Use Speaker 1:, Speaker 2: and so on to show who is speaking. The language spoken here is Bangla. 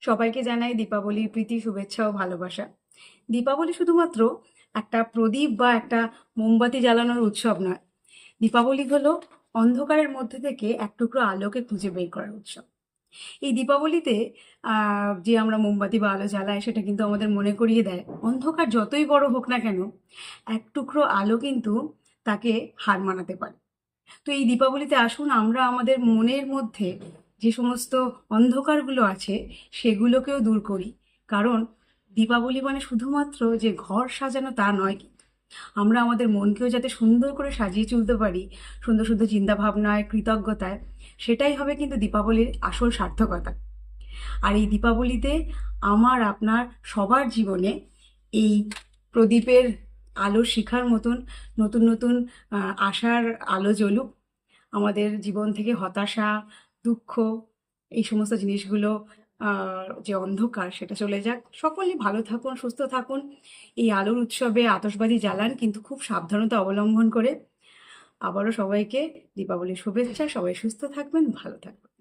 Speaker 1: সবাইকে জানাই দীপাবলির প্রীতি, শুভেচ্ছা ও ভালোবাসা। দীপাবলি শুধুমাত্র একটা প্রদীপ বা একটা মোমবাতি জ্বালানোর উৎসব নয়। দীপাবলি হলো অন্ধকারের মধ্যে থেকে এক টুকরো আলোকে খুঁজে বের করার উৎসব। এই দীপাবলিতে যে আমরা মোমবাতি বা আলো জ্বালাই সেটা কিন্তু আমাদের মনে করিয়ে দেয় অন্ধকার যতই বড় হোক না কেন, এক টুকরো আলো কিন্তু তাকে হার মানাতে পারে। তো এই দীপাবলিতে আসুন আমরা আমাদের মনের মধ্যে যে সমস্ত অন্ধকারগুলো আছে সেগুলোকেও দূর করি। কারণ দীপাবলি মানে শুধুমাত্র যে ঘর সাজানো তা নয়, কিন্তু আমরা আমাদের মনকেও যাতে সুন্দর করে সাজিয়ে তুলতে পারি, সুন্দর সুন্দর চিন্তাভাবনায়, কৃতজ্ঞতায়, সেটাই হবে কিন্তু দীপাবলির আসল সার্থকতা। আর এই দীপাবলিতে আমার আপনার সবার জীবনে এই প্রদীপের আলোর শিখার মতন নতুন নতুন আশার আলো জ্বলুক। আমাদের জীবন থেকে হতাশা, দুঃখ, এই সমস্ত জিনিসগুলো, যে অন্ধকার সেটা চলে যাক। সকলে ভালো থাকুন, সুস্থ থাকুন। এই আলোর উৎসবে আতশবাজি জ্বালান, কিন্তু খুব সাবধানতা অবলম্বন করে। আবারও সবাইকে দীপাবলির শুভেচ্ছা। সবাই সুস্থ থাকবেন, ভালো থাকবেন।